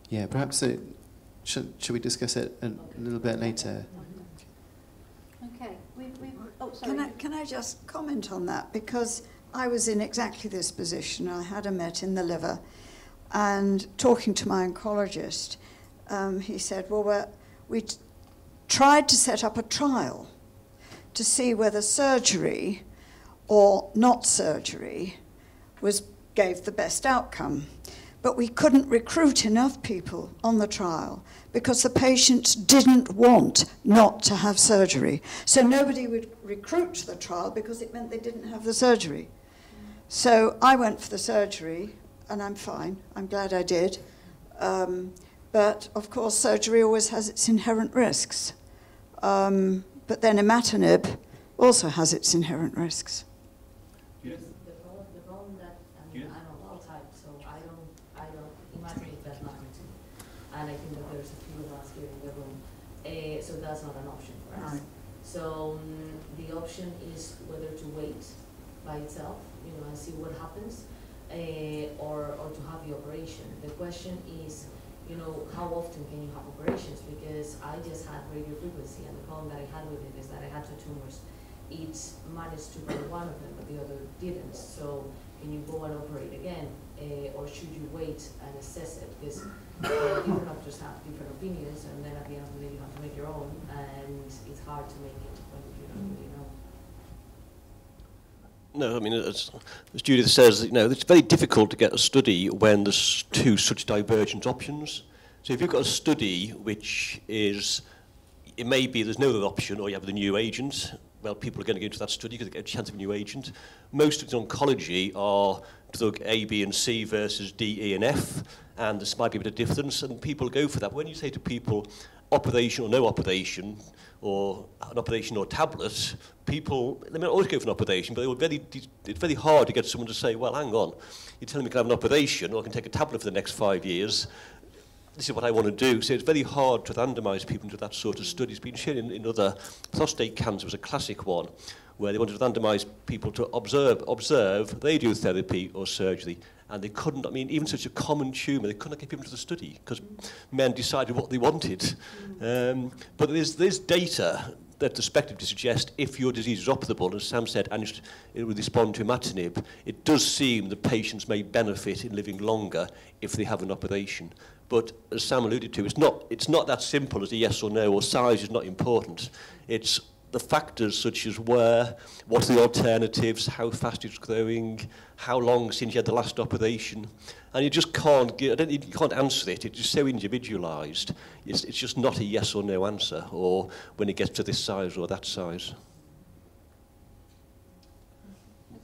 Yeah, perhaps should we discuss it a little bit later? Okay. Oh, sorry. Can I just comment on that? Because I was in exactly this position. I had a met in the liver, and talking to my oncologist, he said, well, we tried to set up a trial to see whether surgery or not surgery gave the best outcome. But we couldn't recruit enough people on the trial because the patients didn't want not to have surgery. So nobody would recruit to the trial because it meant they didn't have the surgery. So I went for the surgery, and I'm fine. I'm glad I did. But, of course, surgery always has its inherent risks. But then imatinib also has its inherent risks. The problem that I'm a wild type, so I don't imagine it does nothing to me. And I think that there's a few of us here in the room. So that's not an option for us. Right. So the option is whether to wait by itself, and see what happens, or to have the operation. The question is, how often can you have operations? Because I just had radiofrequency, and the problem that I had with it is that I had two tumors. It managed to grow one of them, but the other didn't. So can you go and operate again, or should you wait and assess it? Because different doctors have different opinions, and then at the end of the day you have to make your own, and it's hard to make it when you don't really know. No, I mean, as Judith says, it's very difficult to get a study when there's two such divergent options. So if you've got a study which is, it may be there's no other option, or you have the new agent, well, people are going to go into that study because they get a chance of a new agent. Most of in oncology are drug A, B, and C versus D, E, and F, and there might be a bit of difference, and people go for that. When you say to people, operation or no operation, or an operation or tablet, they may always go for an operation, but it's very hard to get someone to say, well, hang on, you're telling me I can have an operation, or I can take a tablet for the next 5 years. This is what I want to do. So it's very hard to randomise people into that sort of study. It's been shown in other, prostate cancer was a classic one, where they wanted to randomise people to observe radiotherapy or surgery, and they couldn't, even such a common tumour, they couldn't get people into the study because men decided what they wanted. But there's data that's expected to suggest if your disease is operable, as Sam said, and it would respond to imatinib, it does seem that patients may benefit in living longer if they have an operation. But as Sam alluded to, it's not that simple as a yes or no, or size is not important. It's the factors such as what are the alternatives, how fast it's growing, how long since you had the last operation, and you just can't you can't answer it. It's just so individualised. It's just not a yes or no answer, or when it gets to this size or that size.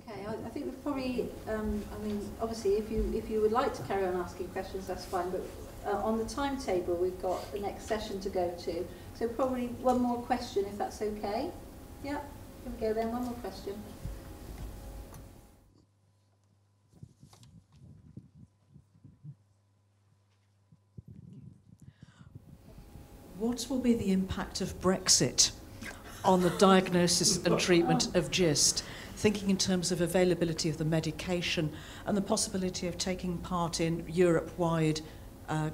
Okay, I think we've probably, obviously, if you would like to carry on asking questions, that's fine, but on the timetable, we've got the next session to go to. So probably one more question, if that's okay. Yeah, here we go then, one more question. What will be the impact of Brexit on the diagnosis and treatment of GIST? Thinking in terms of availability of the medication and the possibility of taking part in Europe-wide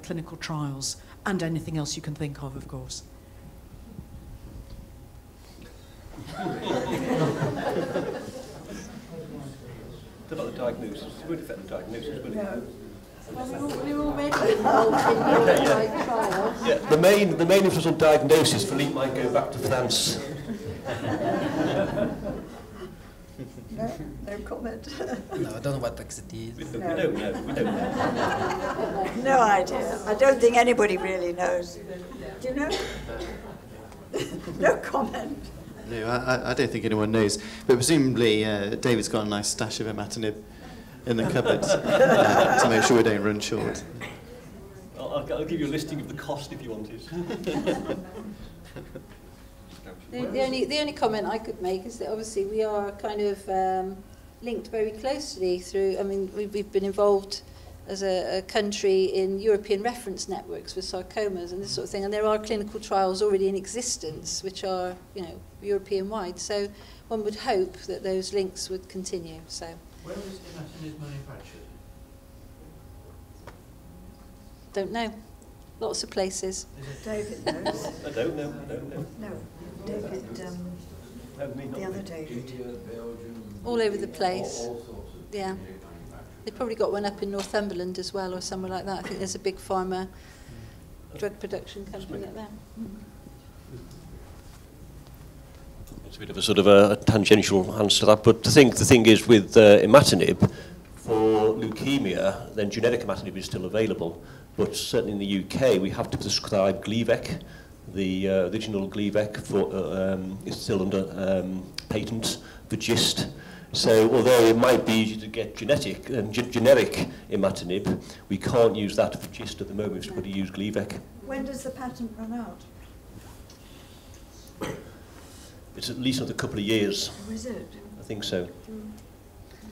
clinical trials, and anything else you can think of course. About the diagnosis, it would affect the diagnosis, wouldn't it? Well, we're already involved in Europe-wide trials. Yeah, the main emphasis on diagnosis, Philippe might go back to France. No comment. No, I don't know what Brexit is. We don't know. No idea. I don't think anybody really knows. Do you know? No comment. No, I don't think anyone knows. But presumably, David's got a nice stash of imatinib in the cupboard to make sure we don't run short. I'll give you a listing of the cost if you want it. The only comment I could make is that obviously we are kind of linked very closely through, I mean, we've been involved as a country in European reference networks for sarcomas and this sort of thing, and there are clinical trials already in existence which are, you know, European-wide. So one would hope that those links would continue. So. Where is imatinib manufactured? Don't know. Lots of places. David knows. I don't know. No, David, the other David. All over the place. Yeah. They've probably got one up in Northumberland as well, or somewhere like that. I think there's a big pharma drug production company up there. It's a bit of a sort of a tangential answer to that, but the thing is with imatinib, for leukemia, then generic imatinib is still available, but certainly in the UK we have to prescribe Gleevec. The original Gleevec is still under patent for GIST. So although it might be easy to get generic imatinib, we can't use that for GIST at the moment. We've got to use Gleevec. When does the patent run out? It's at least another couple of years. Oh, is it? I think so.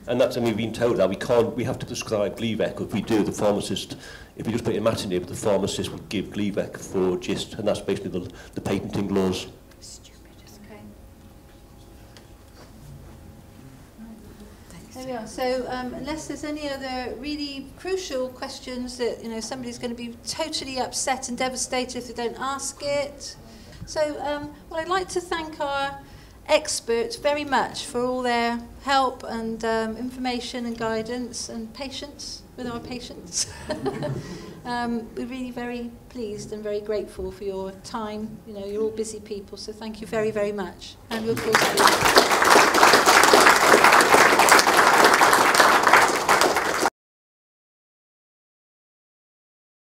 And that's, I mean, we've been told that we have to prescribe Gleevec. If we do, the pharmacist, if we just put imatinib, the pharmacist would give Gleevec for GIST, and that's basically the patenting laws. There we are. So unless there's any other really crucial questions that, you know, somebody's going to be totally upset and devastated if they don't ask it. So well, I'd like to thank our experts very much for all their help and information and guidance and patience with our patients. We're really very pleased and very grateful for your time. You know, you're all busy people, so thank you very, very much. And we'll close.